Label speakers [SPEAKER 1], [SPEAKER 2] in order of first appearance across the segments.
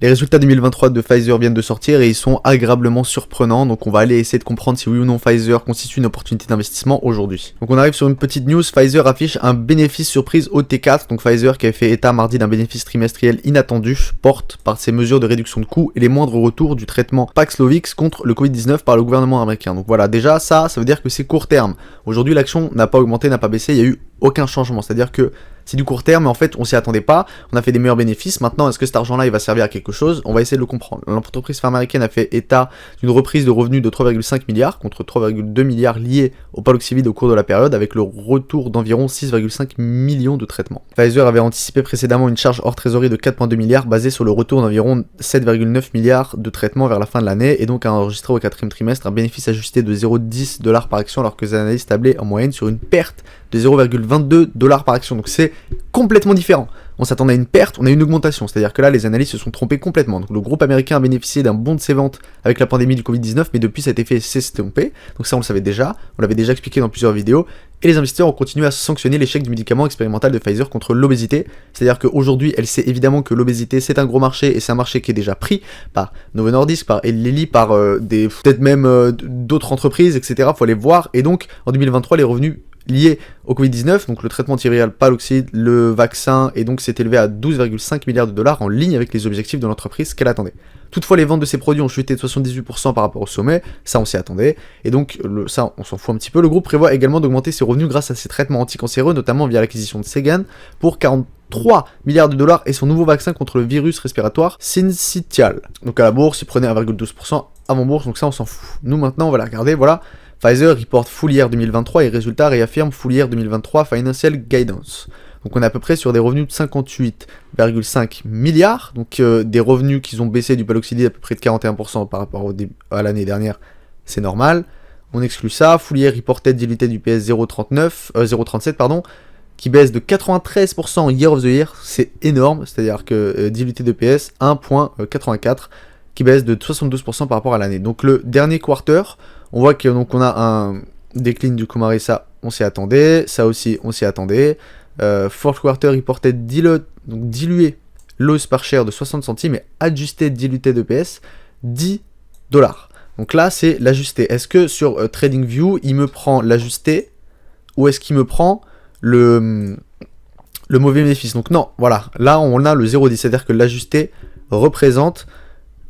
[SPEAKER 1] Les résultats 2023 de Pfizer viennent de sortir et ils sont agréablement surprenants, donc on va aller essayer de comprendre si oui ou non Pfizer constitue une opportunité d'investissement aujourd'hui. Donc on arrive sur une petite news, Pfizer affiche un bénéfice surprise au T4, donc Pfizer qui avait fait état mardi d'un bénéfice trimestriel inattendu, porte par ses mesures de réduction de coûts et les moindres retours du traitement Paxlovid par le Covid-19 par le gouvernement américain. Donc voilà, déjà ça veut dire que c'est court terme. Aujourd'hui l'action n'a pas augmenté, n'a pas baissé, il n'y a eu aucun changement, c'est-à-dire que c'est du court terme, mais en fait on s'y attendait pas, on a fait des meilleurs bénéfices, maintenant est-ce que cet argent-là il va servir à quelque chose? On va essayer de le comprendre. L'entreprise américaine a fait état d'une reprise de revenus de 3,5 milliards contre 3,2 milliards liés au Paxlovid au cours de la période, avec le retour d'environ 6,5 millions de traitements. Pfizer avait anticipé précédemment une charge hors trésorerie de 4,2 milliards basée sur le retour d'environ 7,9 milliards de traitements vers la fin de l'année, et donc a enregistré au quatrième trimestre un bénéfice ajusté de 0,10$ par action, alors que les analystes tablaient en moyenne sur une perte de 0,22$ par action. Donc c'est complètement différent. On s'attendait à une perte, on a une augmentation. C'est-à-dire que là, les analystes se sont trompés complètement. Donc le groupe américain a bénéficié d'un bond de ses ventes avec la pandémie du Covid-19, mais depuis cet effet s'est estompé. Donc ça, on le savait déjà. On l'avait déjà expliqué dans plusieurs vidéos. Et les investisseurs ont continué à sanctionner l'échec du médicament expérimental de Pfizer contre l'obésité. C'est-à-dire qu'aujourd'hui, elle sait évidemment que l'obésité, c'est un gros marché, et c'est un marché qui est déjà pris par Novo Nordisk, par Eli Lilly, par peut-être même d'autres entreprises, etc. Faut aller voir. Et donc, en 2023, les revenus liés au Covid-19, donc le traitement antiviral Paxlovid, le vaccin, et donc s'est élevé à 12,5 milliards de dollars en ligne avec les objectifs de l'entreprise qu'elle attendait. Toutefois, les ventes de ces produits ont chuté de 78% par rapport au sommet, ça on s'y attendait, et donc ça on s'en fout un petit peu. Le groupe prévoit également d'augmenter ses revenus grâce à ses traitements anticancéreux, notamment via l'acquisition de Segan pour 43 milliards de dollars et son nouveau vaccin contre le virus respiratoire Syncytial. Donc à la bourse, il prenait 1,12% avant bourse, donc ça on s'en fout. Nous maintenant on va la regarder, voilà. Pfizer reporte full year 2023 et résultats réaffirme full year 2023 financial guidance. Donc on est à peu près sur des revenus de 58,5 milliards, donc des revenus qui ont baissé du Paxlovid à peu près de 41% par rapport à l'année dernière, c'est normal. On exclut ça, full year reported diluted du PS 0,37 pardon, qui baisse de 93% year of the year, c'est énorme, c'est-à-dire que diluted de PS 1,84 qui baisse de 72% par rapport à l'année. Donc le dernier quarter, on voit que donc on a un déclin du Kumari, ça on s'y attendait, ça aussi on s'y attendait. Fourth quarter reported dilué loss par share de 60 centimes et ajusté diluted EPS $10. Donc là c'est l'ajusté. Est-ce que sur TradingView il me prend l'ajusté ou est-ce qu'il me prend le mauvais bénéfice? Donc non, voilà, là on a le 0,10, c'est-à-dire que l'ajusté représente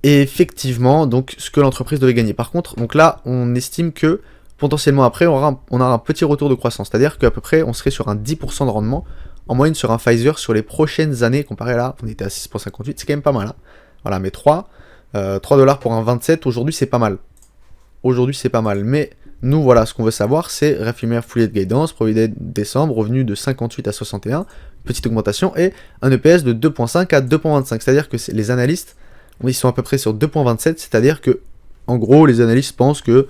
[SPEAKER 1] effectivement donc ce que l'entreprise devait gagner. Par contre, donc là on estime que potentiellement après on aura un petit retour de croissance, c'est-à-dire qu'à peu près on serait sur un 10% de rendement en moyenne sur un Pfizer sur les prochaines années, comparé là on était à 6,58, c'est quand même pas mal hein. Voilà, mais 3$ pour un 27 aujourd'hui c'est pas mal. Aujourd'hui c'est pas mal, mais nous voilà, ce qu'on veut savoir c'est réaffirmer full year guidance, provided décembre, revenu de 58 à 61, petite augmentation, et un EPS de 2.5 à 2.25, c'est-à-dire que les analystes ils sont à peu près sur 2.27, c'est-à-dire que, en gros, les analystes pensent que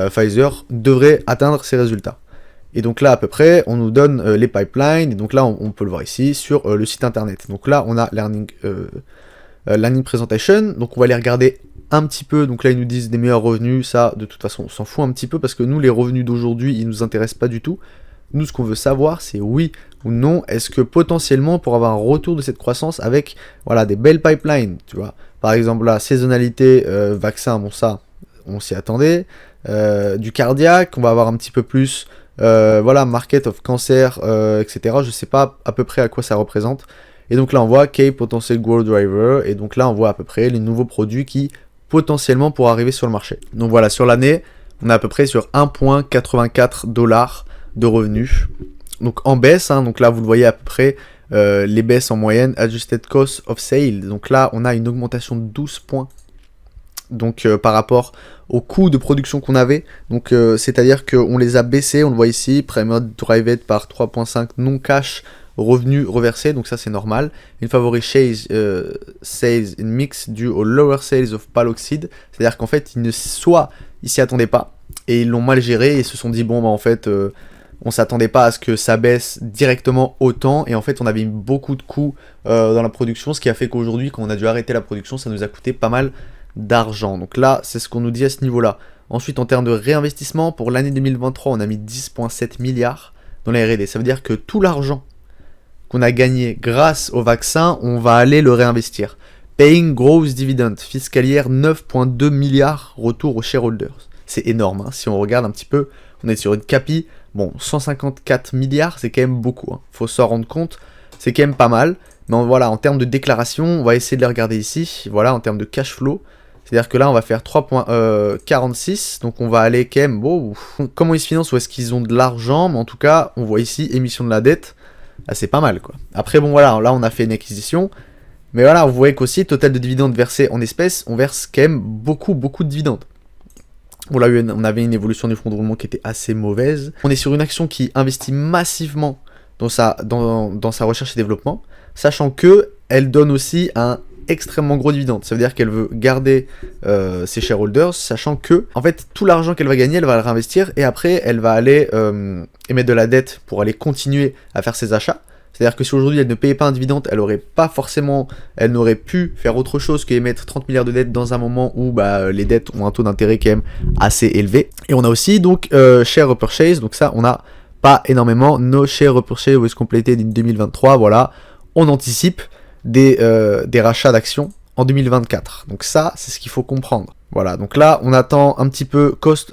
[SPEAKER 1] Pfizer devrait atteindre ses résultats. Et donc là, à peu près, on nous donne les pipelines, et donc là, on peut le voir ici, sur le site internet. Donc là, on a Learning Presentation, donc on va les regarder un petit peu. Donc là, ils nous disent des meilleurs revenus, ça, de toute façon, on s'en fout un petit peu, parce que nous, les revenus d'aujourd'hui, ils nous intéressent pas du tout. Nous, ce qu'on veut savoir, c'est oui ou non, est-ce que potentiellement, pour avoir un retour de cette croissance avec, voilà, des belles pipelines, tu vois. Par exemple, la saisonnalité, vaccin, bon ça, on s'y attendait. Du cardiaque, on va avoir un petit peu plus, voilà, market of cancer, etc. Je sais pas à peu près à quoi ça représente. Et donc là, on voit Key Potential Growth Driver, et donc là, on voit à peu près les nouveaux produits qui, potentiellement, pourraient arriver sur le marché. Donc voilà, sur l'année, on est à peu près sur 1,84$ de revenus. Donc en baisse, hein, donc là, vous le voyez à peu près, les baisses en moyenne, Adjusted Cost of Sale, donc là on a une augmentation de 12 points donc par rapport au coût de production qu'on avait, donc c'est-à-dire qu'on les a baissés, on le voit ici, Premium Driven par 3.5 non cash revenus reversés, donc ça c'est normal. Une favorite sales in mix due au lower sales of Paxlovid, c'est-à-dire qu'en fait ils s'y attendaient pas et ils l'ont mal géré et se sont dit bon bah en fait on s'attendait pas à ce que ça baisse directement autant, et en fait on avait mis beaucoup de coûts dans la production, ce qui a fait qu'aujourd'hui quand on a dû arrêter la production, ça nous a coûté pas mal d'argent. Donc là c'est ce qu'on nous dit à ce niveau là. Ensuite en termes de réinvestissement, pour l'année 2023 on a mis 10,7 milliards dans la R&D, ça veut dire que tout l'argent qu'on a gagné grâce au vaccin, on va aller le réinvestir. Paying gross dividend, fiscalière 9,2 milliards retour aux shareholders. C'est énorme, hein. Si on regarde un petit peu, on est sur une capi, bon, 154 milliards, c'est quand même beaucoup, hein. Faut s'en rendre compte, c'est quand même pas mal. Mais voilà, en termes de déclaration, on va essayer de les regarder ici. Voilà, en termes de cash flow, c'est-à-dire que là, on va faire 3,46, donc on va aller quand même, bon, comment ils se financent, ou est-ce qu'ils ont de l'argent, mais en tout cas, on voit ici, émission de la dette, ah, c'est pas mal, quoi. Après, bon, voilà, là, on a fait une acquisition. Mais voilà, vous voyez qu'aussi, total de dividendes versés en espèces, on verse quand même beaucoup de dividendes. On avait une évolution du fonds de roulement qui était assez mauvaise. On est sur une action qui investit massivement dans sa recherche et développement, sachant que elle donne aussi un extrêmement gros dividende. Ça veut dire qu'elle veut garder ses shareholders, sachant que, en fait, tout l'argent qu'elle va gagner, elle va le réinvestir, et après, elle va aller émettre de la dette pour aller continuer à faire ses achats. C'est-à-dire que si aujourd'hui elle ne payait pas un dividende, elle n'aurait pu faire autre chose qu'émettre 30 milliards de dettes dans un moment où les dettes ont un taux d'intérêt quand même assez élevé. Et on a aussi donc share repurchase, donc ça on n'a pas énormément. No share repurchase was completed in 2023, voilà, on anticipe des rachats d'actions en 2024. Donc ça c'est ce qu'il faut comprendre. Voilà, donc là on attend un petit peu cost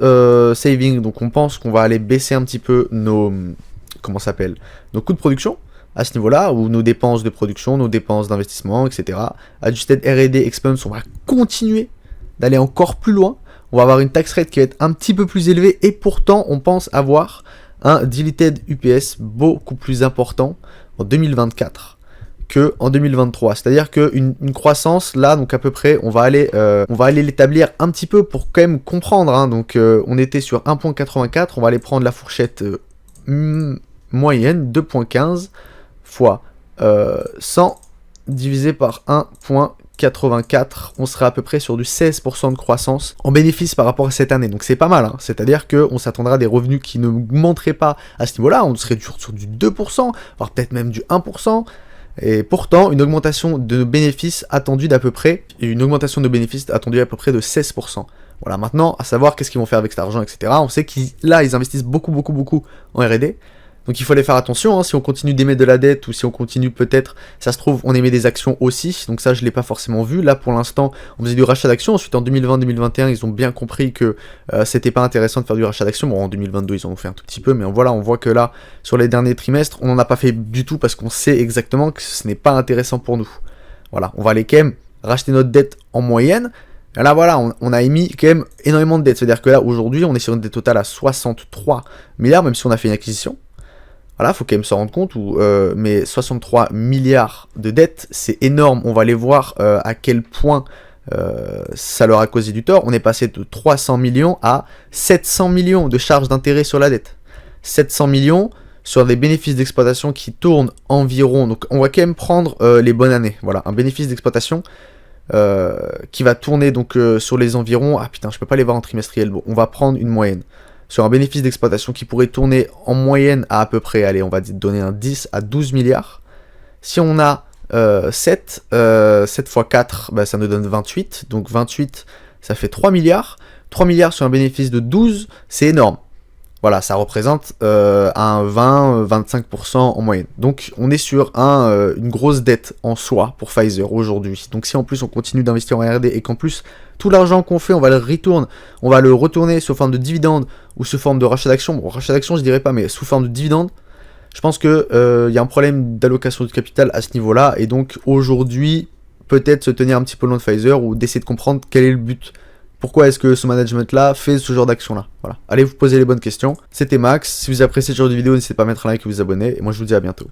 [SPEAKER 1] saving, donc on pense qu'on va aller baisser un petit peu nos coûts de production à ce niveau-là, ou nos dépenses de production, nos dépenses d'investissement, etc. Adjusted R&D expense, on va continuer d'aller encore plus loin. On va avoir une tax rate qui va être un petit peu plus élevée, et pourtant, on pense avoir un diluted UPS beaucoup plus important en 2024 que en 2023. C'est-à-dire qu'une croissance, là, donc à peu près, on va aller l'établir un petit peu pour quand même comprendre, hein. Donc, on était sur 1,84, on va aller prendre la fourchette moyenne, 2,15 fois 100 divisé par 1,84, on serait à peu près sur du 16% de croissance en bénéfice par rapport à cette année. Donc c'est pas mal, hein. C'est-à-dire qu'on s'attendra à des revenus qui ne augmenteraient pas à ce niveau-là, on serait sur du 2%, voire peut-être même du 1%. Et pourtant, une augmentation de bénéfices attendue d'à peu près, de 16%. Voilà, maintenant, à savoir qu'est-ce qu'ils vont faire avec cet argent, etc. On sait qu'ils investissent beaucoup en R&D. Donc il faut aller faire attention, hein, si on continue d'émettre de la dette, ou si on continue peut-être, ça se trouve, on émet des actions aussi, donc ça je l'ai pas forcément vu. Là pour l'instant, on faisait du rachat d'actions, ensuite en 2020-2021, ils ont bien compris que c'était pas intéressant de faire du rachat d'actions. Bon, en 2022, ils en ont fait un tout petit peu, mais voilà, on voit que là, sur les derniers trimestres, on n'en a pas fait du tout, parce qu'on sait exactement que ce n'est pas intéressant pour nous. Voilà, on va aller quand même racheter notre dette en moyenne. Et là voilà, on a émis quand même énormément de dettes, c'est-à-dire que là, aujourd'hui, on est sur une dette totale à 63 milliards, même si on a fait une acquisition. Voilà, faut quand même s'en rendre compte, mais 63 milliards de dettes, c'est énorme. On va aller voir à quel point ça leur a causé du tort. On est passé de 300 millions à 700 millions de charges d'intérêt sur la dette. 700 millions sur des bénéfices d'exploitation qui tournent environ, donc on va quand même prendre les bonnes années. Voilà, un bénéfice d'exploitation qui va tourner donc sur les environs, ah putain, je peux pas les voir en trimestriel, bon, on va prendre une moyenne. Sur un bénéfice d'exploitation qui pourrait tourner en moyenne à peu près, allez, on va donner un 10 à 12 milliards. Si on a 7 x 4, ça nous donne 28. Donc 28, ça fait 3 milliards. 3 milliards sur un bénéfice de 12, c'est énorme. Voilà, ça représente un 20-25% en moyenne. Donc on est sur une grosse dette en soi pour Pfizer aujourd'hui. Donc si en plus on continue d'investir en R&D et qu'en plus tout l'argent qu'on fait, on va le retourner sous forme de dividendes ou sous forme de rachat d'actions. Bon, rachat d'actions je dirais pas, mais sous forme de dividendes, je pense que y a un problème d'allocation de capital à ce niveau-là. Et donc aujourd'hui, peut-être se tenir un petit peu loin de Pfizer ou d'essayer de comprendre quel est le but. Pourquoi est-ce que ce management-là fait ce genre d'action-là? Voilà. Allez vous poser les bonnes questions. C'était Max. Si vous appréciez ce genre de vidéo, n'hésitez pas à mettre un like et vous abonner. Et moi, je vous dis à bientôt.